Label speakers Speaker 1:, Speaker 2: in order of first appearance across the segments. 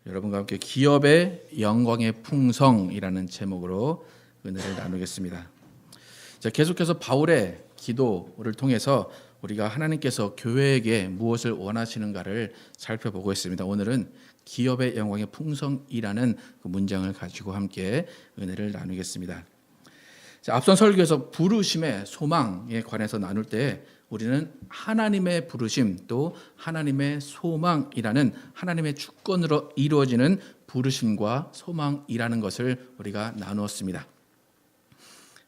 Speaker 1: 여러분과 함께 기업의 영광의 풍성이라는 제목으로 은혜를 나누겠습니다. 자, 계속해서 바울의 기도를 통해서 우리가 하나님께서 교회에게 무엇을 원하시는가를 살펴보고 있습니다. 오늘은 기업의 영광의 풍성이라는 그 문장을 가지고 함께 은혜를 나누겠습니다. 자, 앞선 설교에서 부르심의 소망에 관해서 나눌 때 우리는 하나님의 부르심 또 하나님의 소망이라는 하나님의 주권으로 이루어지는 부르심과 소망이라는 것을 우리가 나누었습니다.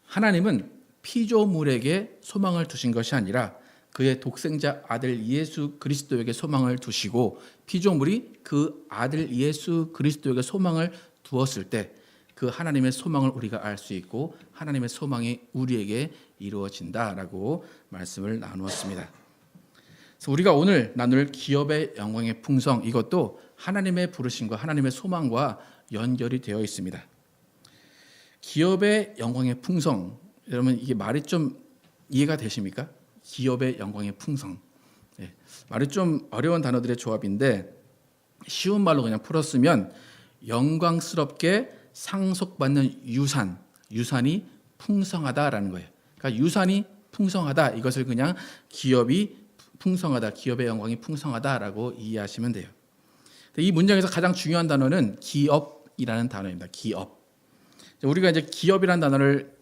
Speaker 1: 하나님은 피조물에게 소망을 두신 것이 아니라 그의 독생자 아들 예수 그리스도에게 소망을 두시고 피조물이 그 아들 예수 그리스도에게 소망을 두었을 때 그 하나님의 소망을 우리가 알 수 있고 하나님의 소망이 우리에게 이루어진다라고 말씀을 나누었습니다. 그래서 우리가 오늘 나눌 기업의 영광의 풍성, 이것도 하나님의 부르심과 하나님의 소망과 연결이 되어 있습니다. 기업의 영광의 풍성, 여러분 이게 말이 좀 이해가 되십니까? 기업의 영광의 풍성. 네, 말이 좀 어려운 단어들의 조합인데 쉬운 말로 그냥 풀었으면 영광스럽게 상속받는 유산이 풍성하다라는 거예요. 그러니까 유산이 풍성하다, 이것을 그냥 기업이 풍성하다, 기업의 영광이 풍성하다라고 이해하시면 돼요. 이 문장에서 가장 중요한 단어는 기업이라는 단어입니다. 기업. 우리가 이제 기업이라는 단어를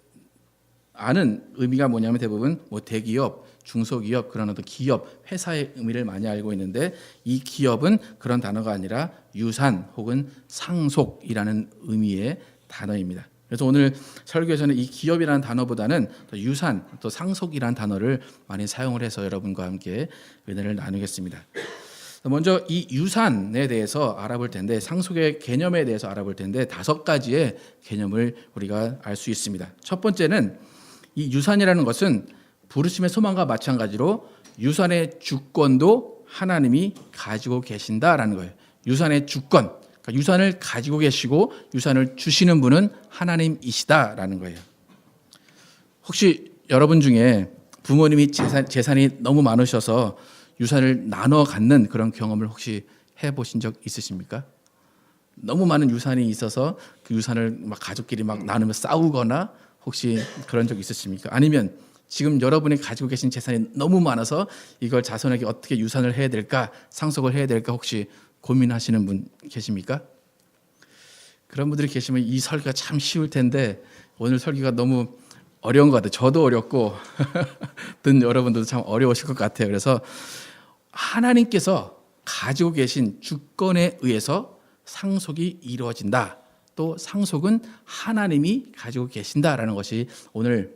Speaker 1: 아는 의미가 뭐냐면 대부분 뭐 대기업, 중소기업, 그런 어떤 기업, 회사의 의미를 많이 알고 있는데 이 기업은 그런 단어가 아니라 유산 혹은 상속이라는 의미의 단어입니다. 그래서 오늘 설교에서는 이 기업이라는 단어보다는 또 유산, 또 상속이라는 단어를 많이 사용을 해서 여러분과 함께 은혜를 나누겠습니다. 먼저 이 유산에 대해서 알아볼 텐데, 상속의 개념에 대해서 알아볼 텐데 5가지의 개념을 우리가 알 수 있습니다. 첫 번째는 이 유산이라는 것은 부르심의 소망과 마찬가지로 유산의 주권도 하나님이 가지고 계신다라는 거예요. 유산의 주권, 그러니까 유산을 가지고 계시고 유산을 주시는 분은 하나님이시다라는 거예요. 혹시 여러분 중에 부모님이 재산이 너무 많으셔서 유산을 나눠 갖는 그런 경험을 혹시 해보신 적 있으십니까? 너무 많은 유산이 있어서 그 유산을 막 가족끼리 막 나누며 싸우거나 혹시 그런 적 있으십니까? 아니면 지금 여러분이 가지고 계신 재산이 너무 많아서 이걸 자손에게 어떻게 유산을 해야 될까, 상속을 해야 될까 혹시 고민하시는 분 계십니까? 그런 분들이 계시면 이 설교가 참 쉬울 텐데 오늘 설교가 너무 어려운 것 같아요. 저도 어렵고 듣는 여러분들도 참 어려우실 것 같아요. 그래서 하나님께서 가지고 계신 주권에 의해서 상속이 이루어진다. 또 상속은 하나님이 가지고 계신다라는 것이 오늘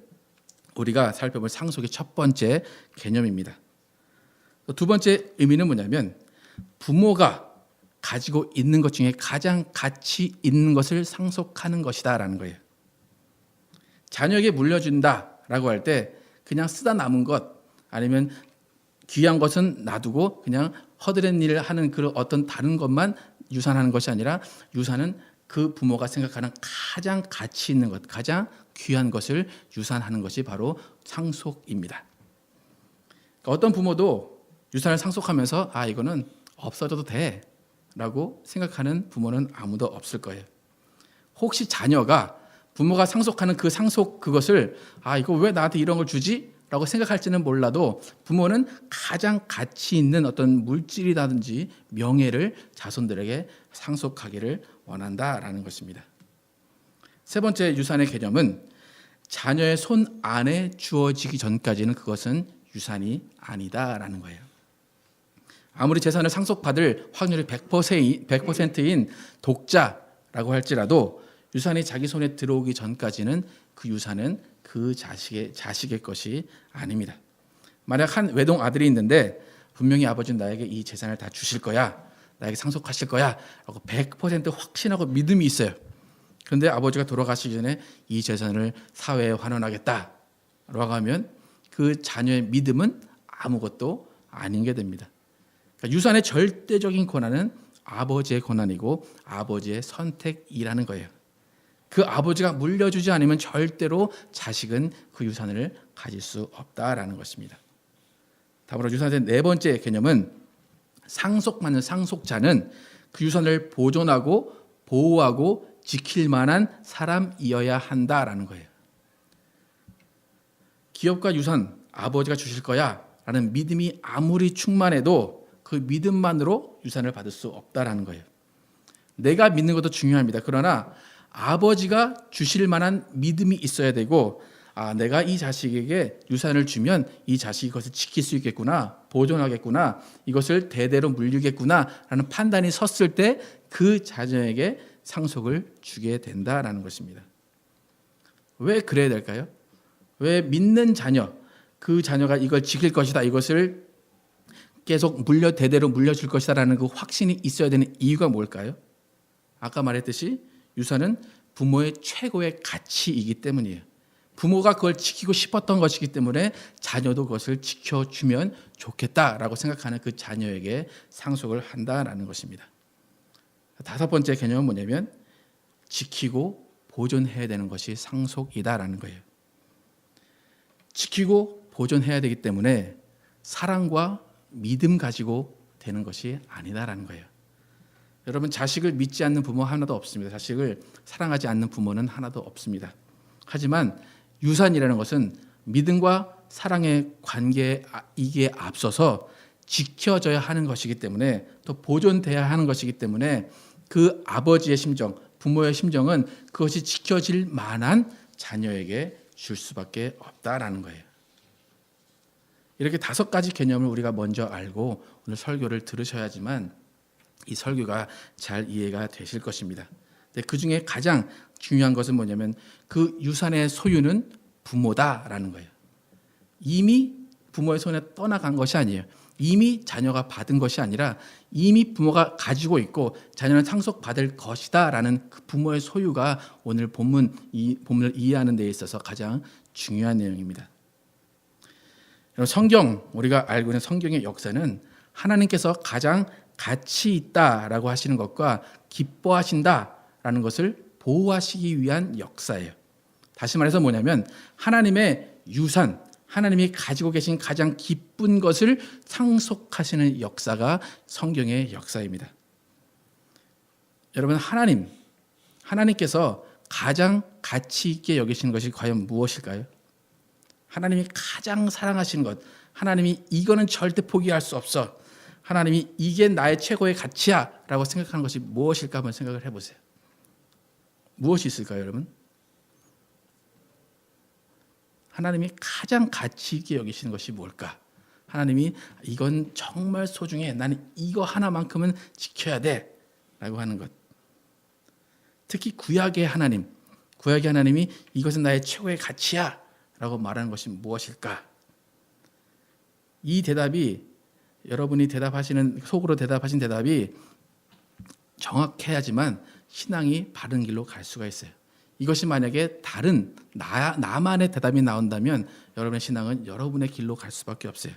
Speaker 1: 우리가 살펴볼 상속의 첫 번째 개념입니다. 두 번째 의미는 뭐냐면 부모가 가지고 있는 것 중에 가장 가치 있는 것을 상속하는 것이다라는 거예요. 자녀에게 물려준다라고 할 때 그냥 쓰다 남은 것 아니면 귀한 것은 놔두고 그냥 허드렛 일을 하는 그런 어떤 다른 것만 유산하는 것이 아니라 유산은 그 부모가 생각하는 가장 가치 있는 것, 가장 귀한 것을 유산하는 것이 바로 상속입니다. 그러니까 어떤 부모도 유산을 상속하면서 이거는 없어져도 돼 라고 생각하는 부모는 아무도 없을 거예요. 혹시 자녀가 부모가 상속하는 그 상속 그것을 이거 왜 나한테 이런 걸 주지? 라고 생각할지는 몰라도 부모는 가장 가치 있는 어떤 물질이라든지 명예를 자손들에게 상속하기를 원한다라는 것입니다. 세 번째 유산의 개념은 자녀의 손 안에 주어지기 전까지는 그것은 유산이 아니다라는 거예요. 아무리 재산을 상속받을 확률이 100%인 독자라고 할지라도 유산이 자기 손에 들어오기 전까지는 그 유산은 그 자식의 것이 아닙니다. 만약 한 외동 아들이 있는데 분명히 아버지는 나에게 이 재산을 다 주실 거야, 나에게 상속하실 거야 라고 100% 확신하고 믿음이 있어요. 그런데 아버지가 돌아가시기 전에 이 재산을 사회에 환원하겠다 라고 하면 그 자녀의 믿음은 아무것도 아닌 게 됩니다. 그러니까 유산의 절대적인 권한은 아버지의 권한이고 아버지의 선택이라는 거예요. 그 아버지가 물려주지 않으면 절대로 자식은 그 유산을 가질 수 없다라는 것입니다. 다음으로 유산의 네 번째 개념은 상속받는 상속자는 그 유산을 보존하고 보호하고 지킬 만한 사람이어야 한다라는 거예요. 기업과 유산 아버지가 주실 거야 라는 믿음이 아무리 충만해도 그 믿음만으로 유산을 받을 수 없다라는 거예요. 내가 믿는 것도 중요합니다. 그러나 아버지가 주실 만한 믿음이 있어야 되고, 내가 이 자식에게 유산을 주면 이 자식이 이것을 지킬 수 있겠구나, 보존하겠구나, 이것을 대대로 물리겠구나 라는 판단이 섰을 때 그 자녀에게 상속을 주게 된다라는 것입니다. 왜 그래야 될까요? 왜 믿는 자녀, 그 자녀가 이걸 지킬 것이다, 이것을 계속 대대로 물려줄 것이다라는 그 확신이 있어야 되는 이유가 뭘까요? 아까 말했듯이 유산은 부모의 최고의 가치이기 때문이에요. 부모가 그걸 지키고 싶었던 것이기 때문에 자녀도 그것을 지켜주면 좋겠다라고 생각하는 그 자녀에게 상속을 한다라는 것입니다. 다섯 번째 개념은 뭐냐면 지키고 보존해야 되는 것이 상속이다라는 거예요. 지키고 보존해야 되기 때문에 사랑과 믿음 가지고 되는 것이 아니다라는 거예요. 여러분, 자식을 믿지 않는 부모 하나도 없습니다. 자식을 사랑하지 않는 부모는 하나도 없습니다. 하지만 유산이라는 것은 믿음과 사랑의 관계에 이게 앞서서 지켜져야 하는 것이기 때문에, 또 보존돼야 하는 것이기 때문에 그 아버지의 심정, 부모의 심정은 그것이 지켜질 만한 자녀에게 줄 수밖에 없다라는 거예요. 이렇게 다섯 가지 개념을 우리가 먼저 알고 오늘 설교를 들으셔야지만 이 설교가 잘 이해가 되실 것입니다. 근데 그 중에 가장 중요한 것은 뭐냐면 그 유산의 소유는 부모다라는 거예요. 이미 부모의 손에 떠나간 것이 아니에요. 이미 자녀가 받은 것이 아니라 이미 부모가 가지고 있고 자녀는 상속받을 것이다라는 그 부모의 소유가 오늘 이 본문을 이해하는 데 있어서 가장 중요한 내용입니다. 성경, 우리가 알고 있는 성경의 역사는 하나님께서 가장 가치 있다라고 하시는 것과 기뻐하신다라는 것을 보호하시기 위한 역사예요. 다시 말해서 뭐냐면 하나님의 유산, 하나님이 가지고 계신 가장 기쁜 것을 상속하시는 역사가 성경의 역사입니다. 여러분, 하나님께서 가장 가치 있게 여기시는 것이 과연 무엇일까요? 하나님이 가장 사랑하시는 것, 하나님이 이거는 절대 포기할 수 없어, 하나님이 이게 나의 최고의 가치야 라고 생각하는 것이 무엇일까 한번 생각을 해보세요. 무엇이 있을까요, 여러분? 하나님이 가장 가치 있게 여기시는 것이 뭘까? 하나님이 이건 정말 소중해, 나는 이거 하나만큼은 지켜야 돼 라고 하는 것. 특히 구약의 하나님이 이것은 나의 최고의 가치야 라고 말하는 것이 무엇일까? 이 대답이, 여러분이 속으로 대답하신 대답이 정확해야지만 신앙이 바른 길로 갈 수가 있어요. 이것이 만약에 다른 나만의 대답이 나온다면 여러분의 신앙은 여러분의 길로 갈 수밖에 없어요.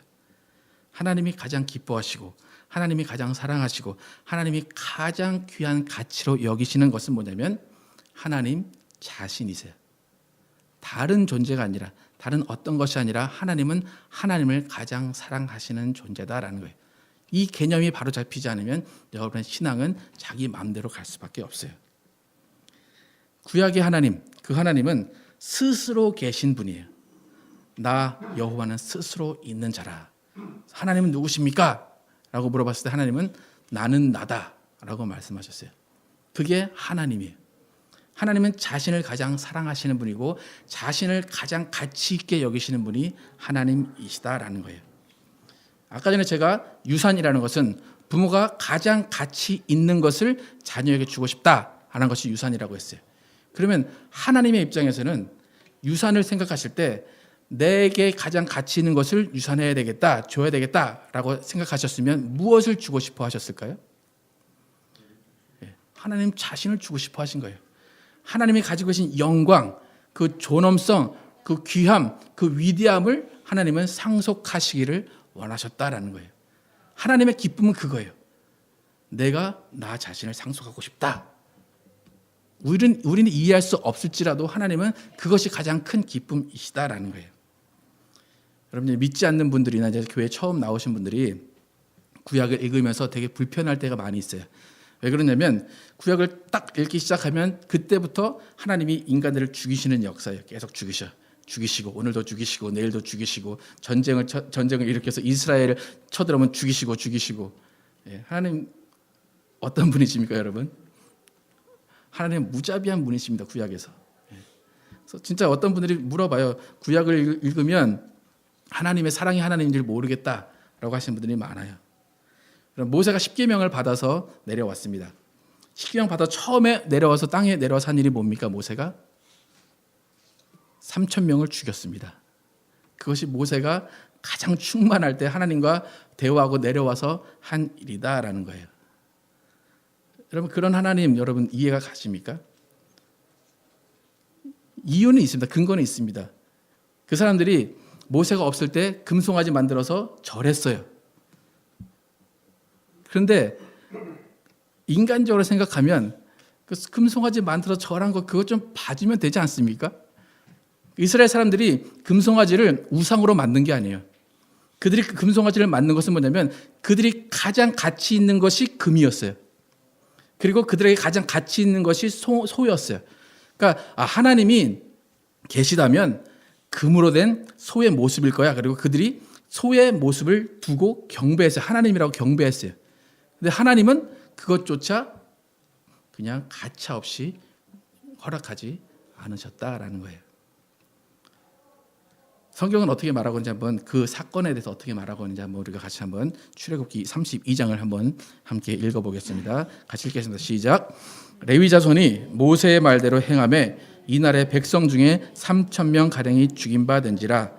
Speaker 1: 하나님이 가장 기뻐하시고 하나님이 가장 사랑하시고 하나님이 가장 귀한 가치로 여기시는 것은 뭐냐면 하나님 자신이세요. 다른 존재가 아니라, 다른 어떤 것이 아니라 하나님은 하나님을 가장 사랑하시는 존재다라는 거예요. 이 개념이 바로 잡히지 않으면 여러분의 신앙은 자기 마음대로 갈 수밖에 없어요. 구약의 하나님, 그 하나님은 스스로 계신 분이에요. 나 여호와는 스스로 있는 자라. 하나님은 누구십니까? 라고 물어봤을 때 하나님은 나는 나다 라고 말씀하셨어요. 그게 하나님이에요. 하나님은 자신을 가장 사랑하시는 분이고 자신을 가장 가치 있게 여기시는 분이 하나님이시다라는 거예요. 아까 전에 제가 유산이라는 것은 부모가 가장 가치 있는 것을 자녀에게 주고 싶다 하는 것이 유산이라고 했어요. 그러면 하나님의 입장에서는 유산을 생각하실 때 내게 가장 가치 있는 것을 유산해야 되겠다, 줘야 되겠다라고 생각하셨으면 무엇을 주고 싶어 하셨을까요? 하나님 자신을 주고 싶어 하신 거예요. 하나님이 가지고 계신 영광, 그 존엄성, 그 귀함, 그 위대함을 하나님은 상속하시기를 원하셨다라는 거예요. 하나님의 기쁨은 그거예요. 내가 나 자신을 상속하고 싶다. 우리는 이해할 수 없을지라도 하나님은 그것이 가장 큰 기쁨이시다라는 거예요. 여러분, 믿지 않는 분들이나 이제 교회 처음 나오신 분들이 구약을 읽으면서 되게 불편할 때가 많이 있어요. 왜 그러냐면 구약을 딱 읽기 시작하면 그때부터 하나님이 인간들을 죽이시는 역사예요. 계속 죽이시고 오늘도 죽이시고 내일도 죽이시고 전쟁을 일으켜서 이스라엘을 쳐들어오면 죽이시고. 예, 하나님 어떤 분이십니까, 여러분? 하나님 무자비한 분이십니다, 구약에서. 예. 그래서 진짜 어떤 분들이 물어봐요. 구약을 읽으면 하나님의 사랑이 하나님인 줄 모르겠다라고 하시는 분들이 많아요. 그럼 모세가 십계명을 받아서 내려왔습니다. 십계명 받아 처음에 내려와서 땅에 내려와서 한 일이 뭡니까? 모세가 3,000명을 죽였습니다. 그것이 모세가 가장 충만할 때 하나님과 대화하고 내려와서 한 일이다라는 거예요. 여러분, 그런 하나님 여러분 이해가 가십니까? 이유는 있습니다. 근거는 있습니다. 그 사람들이 모세가 없을 때 금송아지 만들어서 절했어요. 그런데 인간적으로 생각하면 그 금송아지 만들어서 절한 거 그것 좀 봐주면 되지 않습니까? 이스라엘 사람들이 금송아지를 우상으로 만든 게 아니에요. 그들이 그 금송아지를 만든 것은 뭐냐면 그들이 가장 가치 있는 것이 금이었어요. 그리고 그들에게 가장 가치 있는 것이 소였어요. 그러니까 하나님이 계시다면 금으로 된 소의 모습일 거야. 그리고 그들이 소의 모습을 두고 경배했어요. 하나님이라고 경배했어요. 근데 하나님은 그것조차 그냥 가차없이 허락하지 않으셨다라는 거예요. 성경은 어떻게 말하고 있는지 한번 그 사건에 대해서 어떻게 말하고 있는지 한번 우리가 같이 한번 출애굽기 32장을 한번 함께 읽어보겠습니다. 같이 읽겠습니다. 시작. 레위 자손이 모세의 말대로 행하매 이날에 백성 중에 3,000명 가량이 죽임 바 된지라.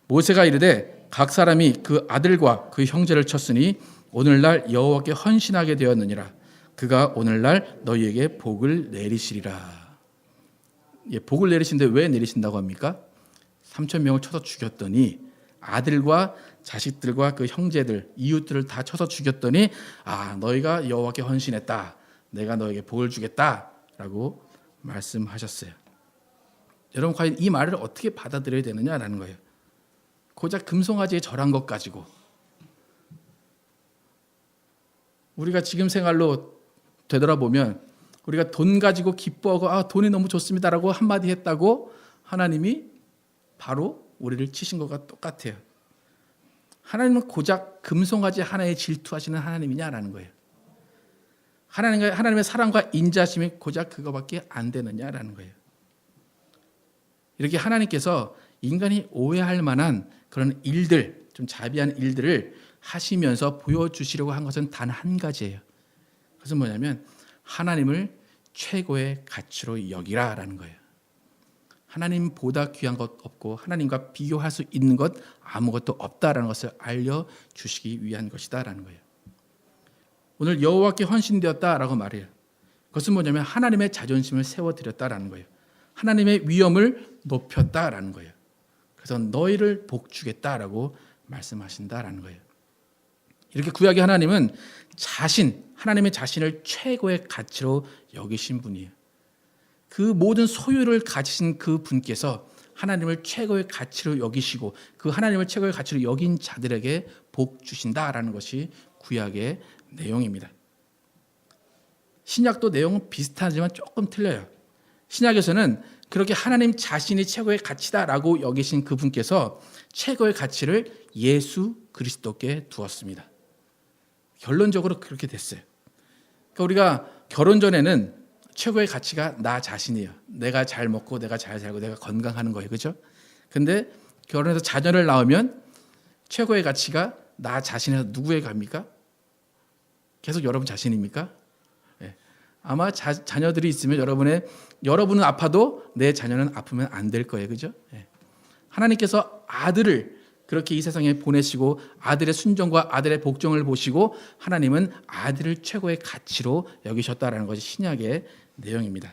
Speaker 1: 모세가 이르되 각 사람이 그 아들과 그 형제를 쳤으니 오늘날 여호와께 헌신하게 되었느니라. 그가 오늘날 너희에게 복을 내리시리라. 예, 복을 내리신데 왜 내리신다고 합니까? 3,000명을 쳐서 죽였더니 아들과 자식들과 그 형제들, 이웃들을 다 쳐서 죽였더니 너희가 여호와께 헌신했다. 내가 너에게 복을 주겠다라고 말씀하셨어요. 여러분 과연 이 말을 어떻게 받아들여야 되느냐라는 거예요. 고작 금송아지에 절한 것 가지고 우리가 지금 생활로 되돌아보면 우리가 돈 가지고 기뻐하고 돈이 너무 좋습니다라고 한마디 했다고 하나님이 바로 우리를 치신 것과 똑같아요. 하나님은 고작 금송아지 하나에 질투하시는 하나님이냐라는 거예요. 하나님의 사랑과 인자심이 고작 그거밖에 안 되느냐라는 거예요. 이렇게 하나님께서 인간이 오해할 만한 그런 일들, 좀 자비한 일들을 하시면서 보여주시려고 한 것은 단 한 가지예요. 그것은 뭐냐면 하나님을 최고의 가치로 여기라라는 거예요. 하나님보다 귀한 것 없고 하나님과 비교할 수 있는 것 아무것도 없다라는 것을 알려주시기 위한 것이다라는 거예요. 오늘 여호와께 헌신되었다라고 말해요. 그것은 뭐냐면 하나님의 자존심을 세워드렸다라는 거예요. 하나님의 위엄을 높였다라는 거예요. 그래서 너희를 복주겠다라고 말씀하신다라는 거예요. 이렇게 구약의 하나님은 하나님의 자신을 최고의 가치로 여기신 분이에요. 그 모든 소유를 가지신 그 분께서 하나님을 최고의 가치로 여기시고 그 하나님을 최고의 가치로 여긴 자들에게 복 주신다라는 것이 구약의 내용입니다. 신약도 내용은 비슷하지만 조금 틀려요. 신약에서는 그렇게 하나님 자신이 최고의 가치다라고 여기신 그분께서 최고의 가치를 예수 그리스도께 두었습니다. 결론적으로 그렇게 됐어요. 그러니까 우리가 결혼 전에는 최고의 가치가 나 자신이에요. 내가 잘 먹고 내가 잘 살고 내가 건강하는 거예요. 그렇죠? 근데 결혼해서 자녀를 낳으면 최고의 가치가 나 자신에서 누구에게 갑니까? 계속 여러분 자신입니까? 네. 아마 자녀들이 있으면 여러분은 아파도 내 자녀는 아프면 안 될 거예요. 그렇죠? 네. 하나님께서 아들을 그렇게 이 세상에 보내시고 아들의 순종과 아들의 복종을 보시고 하나님은 아들을 최고의 가치로 여기셨다라는 것이 신약의 내용입니다.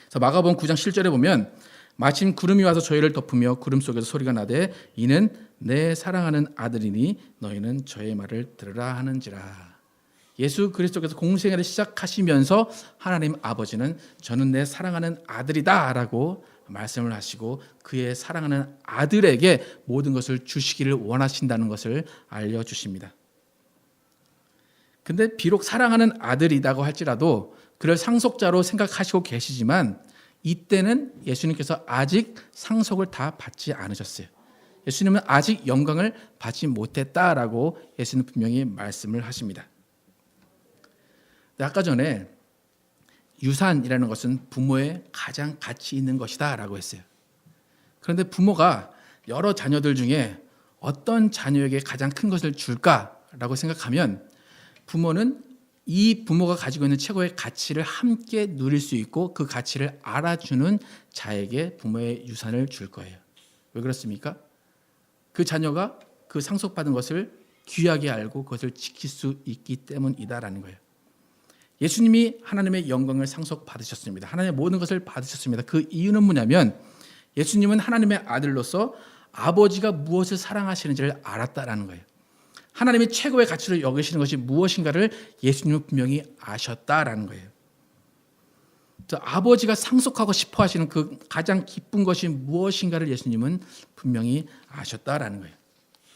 Speaker 1: 그래서 마가복음 9장 7절에 보면 마침 구름이 와서 저희를 덮으며 구름 속에서 소리가 나되 이는 내 사랑하는 아들이니 너희는 저의 말을 들으라 하는지라. 예수 그리스도께서 공생애를 시작하시면서 하나님 아버지는 저는 내 사랑하는 아들이다라고 말씀을 하시고 그의 사랑하는 아들에게 모든 것을 주시기를 원하신다는 것을 알려주십니다. 근데 비록 사랑하는 아들이라고 할지라도 그를 상속자로 생각하시고 계시지만 이때는 예수님께서 아직 상속을 다 받지 않으셨어요. 예수님은 아직 영광을 받지 못했다라고 예수님은 분명히 말씀을 하십니다. 아까 전에 유산이라는 것은 부모의 가장 가치 있는 것이다 라고 했어요. 그런데 부모가 여러 자녀들 중에 어떤 자녀에게 가장 큰 것을 줄까라고 생각하면 부모는 이 부모가 가지고 있는 최고의 가치를 함께 누릴 수 있고 그 가치를 알아주는 자에게 부모의 유산을 줄 거예요. 왜 그렇습니까? 그 자녀가 그 상속받은 것을 귀하게 알고 그것을 지킬 수 있기 때문이다라는 거예요. 예수님이 하나님의 영광을 상속받으셨습니다. 하나님의 모든 것을 받으셨습니다. 그 이유는 뭐냐면 예수님은 하나님의 아들로서 아버지가 무엇을 사랑하시는지를 알았다라는 거예요. 하나님이 최고의 가치를 여기시는 것이 무엇인가를 예수님은 분명히 아셨다라는 거예요. 아버지가 상속하고 싶어 하시는 그 가장 기쁜 것이 무엇인가를 예수님은 분명히 아셨다라는 거예요.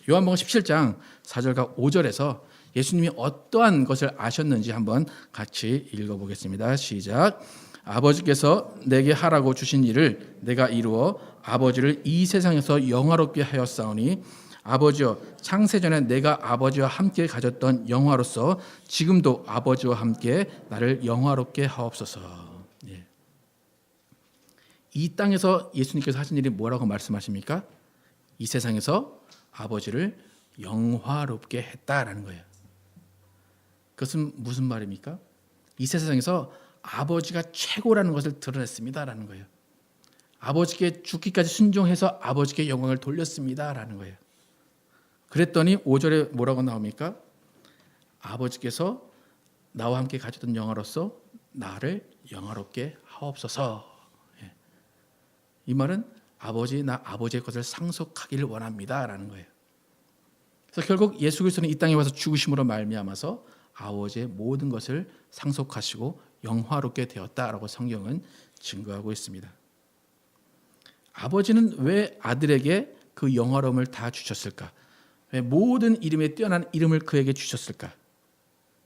Speaker 1: 요한복음 17장 4절과 5절에서 예수님이 어떠한 것을 아셨는지 한번 같이 읽어보겠습니다. 시작. 아버지께서 내게 하라고 주신 일을 내가 이루어 아버지를 이 세상에서 영화롭게 하였사오니 아버지여 창세전에 내가 아버지와 함께 가졌던 영화로서 지금도 아버지와 함께 나를 영화롭게 하옵소서. 이 땅에서 예수님께서 하신 일이 뭐라고 말씀하십니까? 이 세상에서 아버지를 영화롭게 했다라는 거예요. 그것은 무슨 말입니까? 이 세상에서 아버지가 최고라는 것을 드러냈습니다라는 거예요. 아버지께 죽기까지 순종해서 아버지께 영광을 돌렸습니다라는 거예요. 그랬더니 5절에 뭐라고 나옵니까? 아버지께서 나와 함께 가졌던 영화로서 나를 영화롭게 하옵소서. 이 말은 나 아버지의 것을 상속하기를 원합니다라는 거예요. 그래서 결국 예수 그리스도는 이 땅에 와서 죽으심으로 말미암아서 아버지의 모든 것을 상속하시고 영화롭게 되었다라고 성경은 증거하고 있습니다. 아버지는 왜 아들에게 그 영화로움을 다 주셨을까? 왜 모든 이름에 뛰어난 이름을 그에게 주셨을까?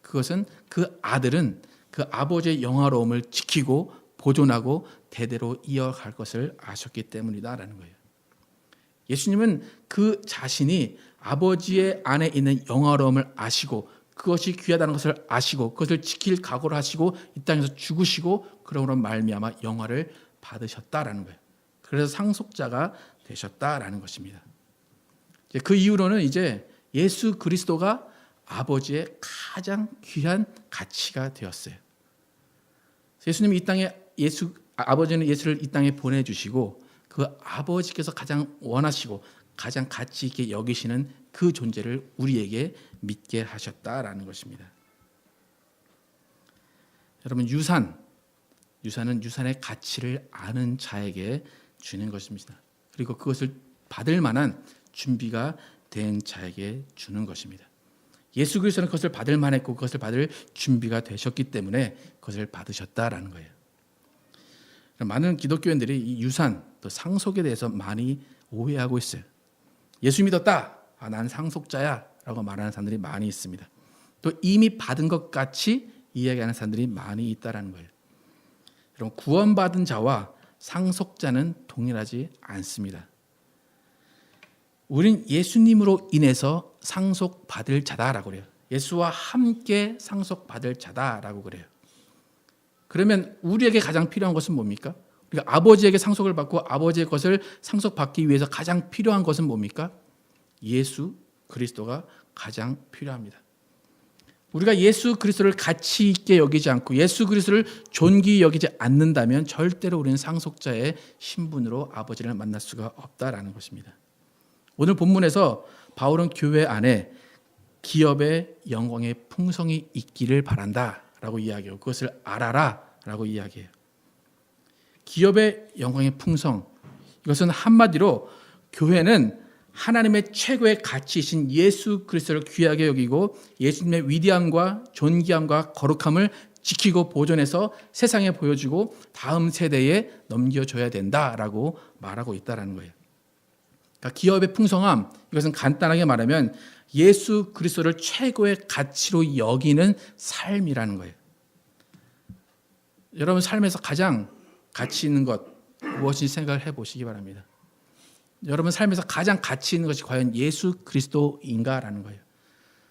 Speaker 1: 그것은 그 아들은 그 아버지의 영화로움을 지키고 보존하고 대대로 이어갈 것을 아셨기 때문이다라는 거예요. 예수님은 그 자신이 아버지의 안에 있는 영화로움을 아시고 그것이 귀하다는 것을 아시고 그것을 지킬 각오를 하시고 이 땅에서 죽으시고 그러므로 말미암아 영화를 받으셨다라는 거예요. 그래서 상속자가 되셨다라는 것입니다. 그 이후로는 이제 예수 그리스도가 아버지의 가장 귀한 가치가 되었어요. 예수님이 이 땅에 아버지는 예수를 이 땅에 보내주시고 그 아버지께서 가장 원하시고 가장 가치 있게 여기시는 그 존재를 우리에게 믿게 하셨다라는 것입니다. 여러분 유산은 유산의 가치를 아는 자에게 주는 것입니다. 그리고 그것을 받을 만한 준비가 된 자에게 주는 것입니다. 예수 그리스도는 그것을 받을 만했고 그것을 받을 준비가 되셨기 때문에 그것을 받으셨다라는 거예요. 많은 기독교인들이 이 유산, 또 상속에 대해서 많이 오해하고 있어요. 예수 믿었다, 난 상속자야 라고 말하는 사람들이 많이 있습니다. 또 이미 받은 것 같이 이야기하는 사람들이 많이 있다는 거예요. 여러분, 구원받은 자와 상속자는 동일하지 않습니다. 우린 예수님으로 인해서 상속받을 자다라고 그래요. 예수와 함께 상속받을 자다라고 그래요. 그러면 우리에게 가장 필요한 것은 뭡니까? 우리가 아버지에게 상속을 받고 아버지의 것을 상속받기 위해서 가장 필요한 것은 뭡니까? 예수 그리스도가 가장 필요합니다. 우리가 예수 그리스도를 가치 있게 여기지 않고 예수 그리스도를 존귀히 여기지 않는다면 절대로 우리는 상속자의 신분으로 아버지를 만날 수가 없다라는 것입니다. 오늘 본문에서 바울은 교회 안에 기업의 영광의 풍성이 있기를 바란다라고 이야기해요. 그것을 알아라라고 이야기해요. 기업의 영광의 풍성, 이것은 한마디로 교회는 하나님의 최고의 가치이신 예수 그리스도를 귀하게 여기고 예수님의 위대함과 존귀함과 거룩함을 지키고 보존해서 세상에 보여주고 다음 세대에 넘겨줘야 된다라고 말하고 있다는 거예요. 그러니까 기업의 풍성함, 이것은 간단하게 말하면 예수 그리스도를 최고의 가치로 여기는 삶이라는 거예요. 여러분 삶에서 가장 가치 있는 것 무엇인지 생각을 해보시기 바랍니다. 여러분 삶에서 가장 가치 있는 것이 과연 예수 그리스도인가라는 거예요.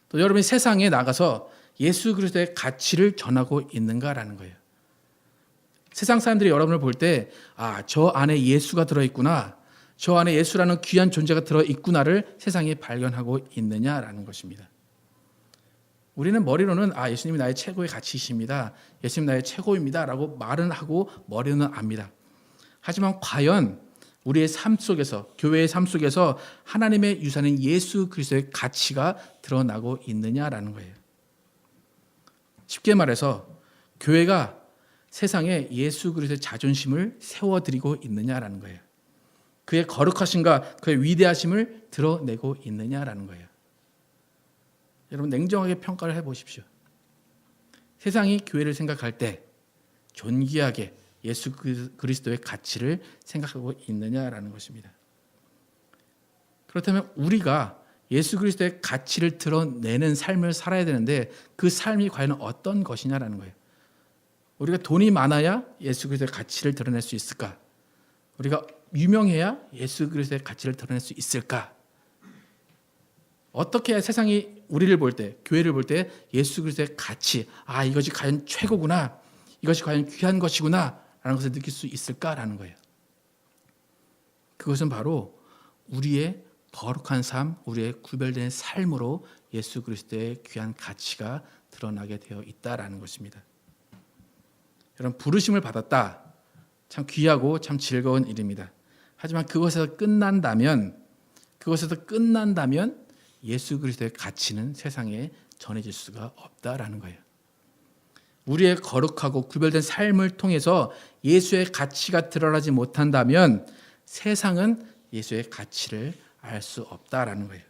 Speaker 1: 또 여러분이 세상에 나가서 예수 그리스도의 가치를 전하고 있는가라는 거예요. 세상 사람들이 여러분을 볼 때 저 안에 예수가 들어있구나, 저 안에 예수라는 귀한 존재가 들어있구나를 세상에 발견하고 있느냐라는 것입니다. 우리는 머리로는 예수님이 나의 최고의 가치이십니다, 예수님 나의 최고입니다 라고 말은 하고 머리로는 압니다. 하지만 과연 우리의 삶 속에서, 교회의 삶 속에서 하나님의 유산인 예수 그리스도의 가치가 드러나고 있느냐라는 거예요. 쉽게 말해서 교회가 세상에 예수 그리스도의 자존심을 세워드리고 있느냐라는 거예요. 그의 거룩하심과 그의 위대하심을 드러내고 있느냐라는 거예요. 여러분 냉정하게 평가를 해보십시오. 세상이 교회를 생각할 때 존귀하게 예수 그리스도의 가치를 생각하고 있느냐라는 것입니다. 그렇다면 우리가 예수 그리스도의 가치를 드러내는 삶을 살아야 되는데 그 삶이 과연 어떤 것이냐라는 거예요. 우리가 돈이 많아야 예수 그리스도의 가치를 드러낼 수 있을까? 우리가 유명해야 예수 그리스도의 가치를 드러낼 수 있을까? 어떻게 해야 세상이 우리를 볼 때, 교회를 볼 때 예수 그리스도의 가치, 이것이 과연 최고구나, 이것이 과연 귀한 것이구나 라는 것을 느낄 수 있을까라는 거예요. 그것은 바로 우리의 거룩한 삶, 우리의 구별된 삶으로 예수 그리스도의 귀한 가치가 드러나게 되어 있다라는 것입니다. 여러분 부르심을 받았다, 참 귀하고 참 즐거운 일입니다. 하지만 그것에서 끝난다면 예수 그리스도의 가치는 세상에 전해질 수가 없다라는 거예요. 우리의 거룩하고 구별된 삶을 통해서 예수의 가치가 드러나지 못한다면 세상은 예수의 가치를 알 수 없다라는 거예요.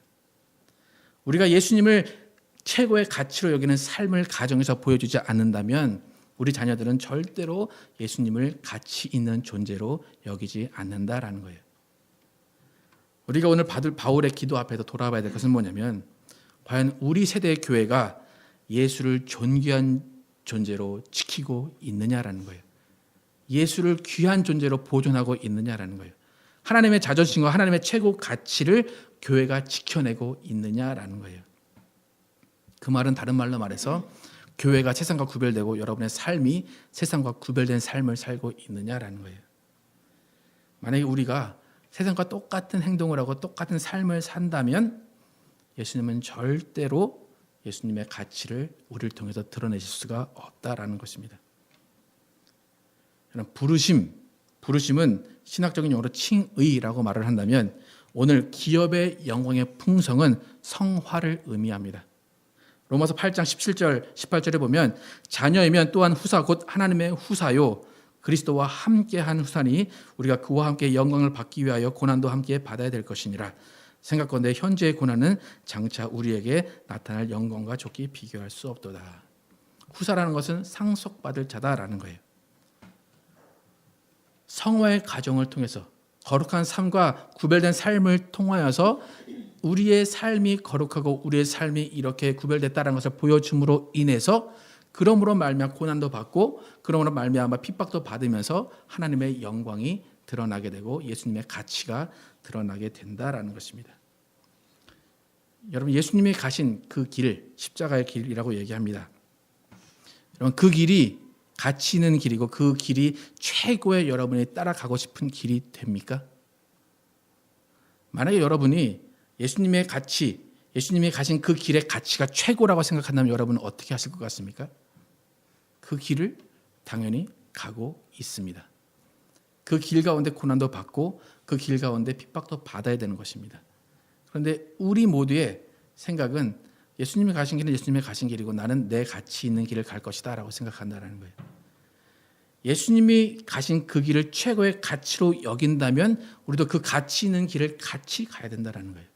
Speaker 1: 우리가 예수님을 최고의 가치로 여기는 삶을 가정에서 보여주지 않는다면 우리 자녀들은 절대로 예수님을 가치 있는 존재로 여기지 않는다라는 거예요. 우리가 오늘 받을 바울의 기도 앞에서 돌아봐야 될 것은 뭐냐면 과연 우리 세대의 교회가 예수를 존귀한 존재로 지키고 있느냐라는 거예요. 예수를 귀한 존재로 보존하고 있느냐라는 거예요. 하나님의 자존심과 하나님의 최고 가치를 교회가 지켜내고 있느냐라는 거예요. 그 말은 다른 말로 말해서 교회가 세상과 구별되고 여러분의 삶이 세상과 구별된 삶을 살고 있느냐라는 거예요. 만약에 우리가 세상과 똑같은 행동을 하고 똑같은 삶을 산다면 예수님은 절대로 예수님의 가치를 우리를 통해서 드러내실 수가 없다라는 것입니다. 부르심은 신학적인 용어로 칭의라고 말을 한다면 오늘 기업의 영광의 풍성은 성화를 의미합니다. 로마서 8장 17절 18절에 보면 자녀이면 또한 후사 곧 하나님의 후사요 그리스도와 함께한 후사니 우리가 그와 함께 영광을 받기 위하여 고난도 함께 받아야 될 것이니라. 생각건대 현재의 고난은 장차 우리에게 나타날 영광과 좋게 비교할 수 없도다. 후사라는 것은 상속받을 자다라는 거예요. 성화의 과정을 통해서 거룩한 삶과 구별된 삶을 통하여서 우리의 삶이 거룩하고 우리의 삶이 이렇게 구별됐다는 것을 보여줌으로 인해서 그러므로 말미암아 고난도 받고 그러므로 말미암아 핍박도 받으면서 하나님의 영광이 드러나게 되고 예수님의 가치가 드러나게 된다라는 것입니다. 여러분 예수님이 가신 그 길, 십자가의 길이라고 얘기합니다. 여러분 그 길이 가치 있는 길이고 그 길이 최고의 여러분이 따라가고 싶은 길이 됩니까? 만약에 여러분이 예수님의 가치, 예수님이 가신 그 길의 가치가 최고라고 생각한다면 여러분은 어떻게 하실 것 같습니까? 그 길을 당연히 가고 있습니다. 그 길 가운데 고난도 받고 그 길 가운데 핍박도 받아야 되는 것입니다. 그런데 우리 모두의 생각은 예수님이 가신 길은 예수님이 가신 길이고 나는 내 가치 있는 길을 갈 것이다 라고 생각한다는 거예요. 예수님이 가신 그 길을 최고의 가치로 여긴다면 우리도 그 가치 있는 길을 같이 가야 된다는 거예요.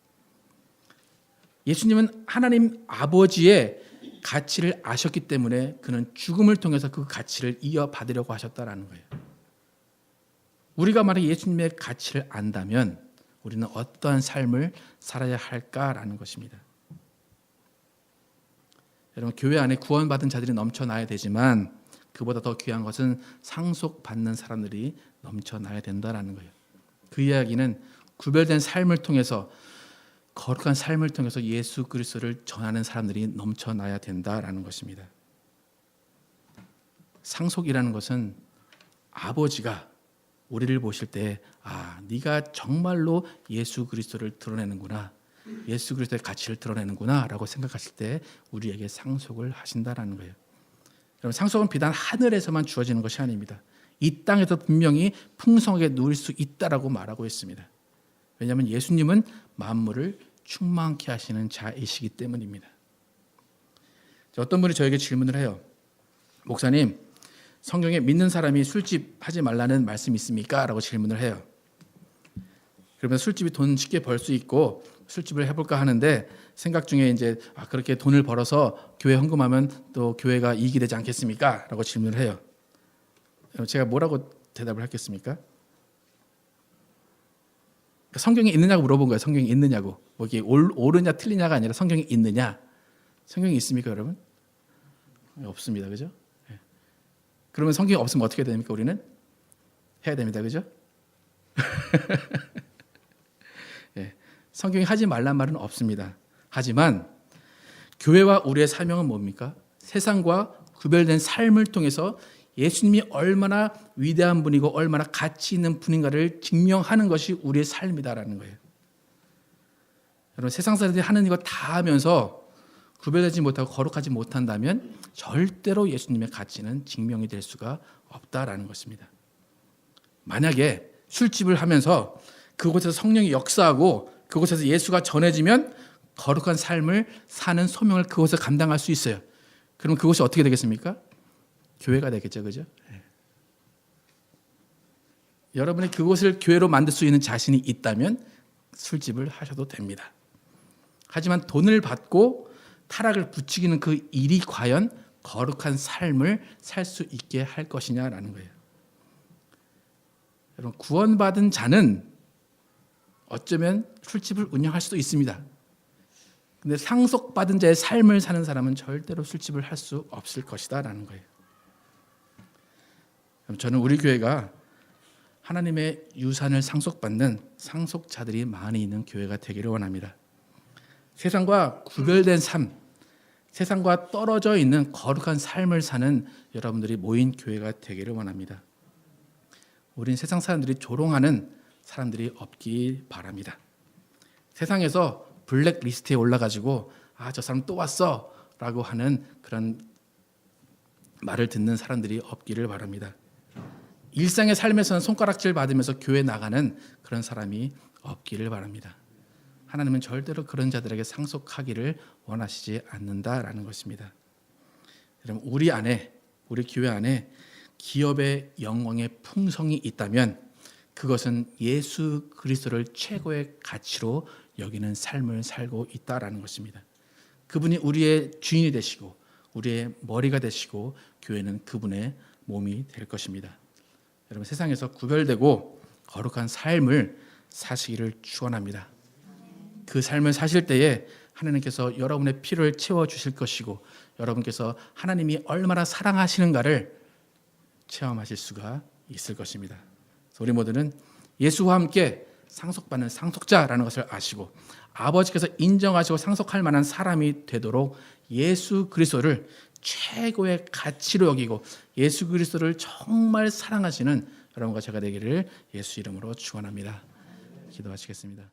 Speaker 1: 예수님은 하나님 아버지의 가치를 아셨기 때문에 그는 죽음을 통해서 그 가치를 이어받으려고 하셨다는 거예요. 우리가 만약 예수님의 가치를 안다면 우리는 어떠한 삶을 살아야 할까라는 것입니다. 여러분, 교회 안에 구원받은 자들이 넘쳐나야 되지만 그보다 더 귀한 것은 상속받는 사람들이 넘쳐나야 된다라는 거예요. 그 이야기는 구별된 삶을 통해서, 거룩한 삶을 통해서 예수 그리스도를 전하는 사람들이 넘쳐나야 된다라는 것입니다. 상속이라는 것은 아버지가 우리를 보실 때 네가 정말로 예수 그리스도를 드러내는구나, 예수 그리스도의 가치를 드러내는구나 라고 생각하실 때 우리에게 상속을 하신다라는 거예요. 여러분, 상속은 비단 하늘에서만 주어지는 것이 아닙니다. 이 땅에서 분명히 풍성하게 누릴 수 있다라고 말하고 있습니다. 왜냐하면 예수님은 만물을 충만케 하시는 자이시기 때문입니다. 어떤 분이 저에게 질문을 해요. 목사님, 성경에 믿는 사람이 술집 하지 말라는 말씀이 있습니까? 라고 질문을 해요. 그러면 술집이 돈 쉽게 벌 수 있고 술집을 해볼까 하는데 생각 중에 이제 그렇게 돈을 벌어서 교회 헌금하면 또 교회가 이익이 되지 않겠습니까? 라고 질문을 해요. 제가 뭐라고 대답을 하겠습니까? 성경이 있느냐고 물어본 거예요. 성경이 있느냐고. 뭐 이게 옳으냐 틀리냐가 아니라 성경이 있느냐. 성경이 있습니까, 여러분? 없습니다. 그죠? 그러면 성경이 없으면 어떻게 됩니까? 우리는 해야 됩니다. 그죠? 성경이 하지 말란 말은 없습니다. 하지만 교회와 우리의 사명은 뭡니까? 세상과 구별된 삶을 통해서 예수님이 얼마나 위대한 분이고 얼마나 가치 있는 분인가를 증명하는 것이 우리의 삶이다라는 거예요. 여러분, 세상 사람들이 하는 이거 다 하면서 구별되지 못하고 거룩하지 못한다면 절대로 예수님의 가치는 증명이 될 수가 없다라는 것입니다. 만약에 술집을 하면서 그곳에서 성령이 역사하고 그곳에서 예수가 전해지면 거룩한 삶을 사는 소명을 그곳에서 감당할 수 있어요. 그럼 그곳이 어떻게 되겠습니까? 교회가 되겠죠. 그죠? 여러분이 그곳을 교회로 만들 수 있는 자신이 있다면 술집을 하셔도 됩니다. 하지만 돈을 받고 타락을 부추기는 그 일이 과연 거룩한 삶을 살 수 있게 할 것이냐라는 거예요. 여러분, 구원받은 자는 어쩌면 술집을 운영할 수도 있습니다. 근데 상속받은 자의 삶을 사는 사람은 절대로 술집을 할 수 없을 것이다라는 거예요. 저는 우리 교회가 하나님의 유산을 상속받는 상속자들이 많이 있는 교회가 되기를 원합니다. 세상과 구별된 삶, 세상과 떨어져 있는 거룩한 삶을 사는 여러분들이 모인 교회가 되기를 원합니다. 우린 세상 사람들이 조롱하는 사람들이 없길 바랍니다. 세상에서 블랙리스트에 올라가지고 저 사람 또 왔어 라고 하는 그런 말을 듣는 사람들이 없기를 바랍니다. 일상의 삶에서는 손가락질 받으면서 교회 나가는 그런 사람이 없기를 바랍니다. 하나님은 절대로 그런 자들에게 상속하기를 원하시지 않는다라는 것입니다. 여러분, 우리 안에, 우리 교회 안에 기업의 영광의 풍성이 있다면 그것은 예수 그리스도를 최고의 가치로 여기는 삶을 살고 있다라는 것입니다. 그분이 우리의 주인이 되시고 우리의 머리가 되시고 교회는 그분의 몸이 될 것입니다. 여러분, 세상에서 구별되고 거룩한 삶을 사시기를 축원합니다. 그 삶을 사실 때에 하나님께서 여러분의 필요를 채워주실 것이고 여러분께서 하나님이 얼마나 사랑하시는가를 체험하실 수가 있을 것입니다. 우리 모두는 예수와 함께 상속받는 상속자라는 것을 아시고 아버지께서 인정하시고 상속할 만한 사람이 되도록 예수 그리스도를 최고의 가치로 여기고 예수 그리스도를 정말 사랑하시는 여러분과 제가 되기를 예수 이름으로 축원합니다. 기도하시겠습니다.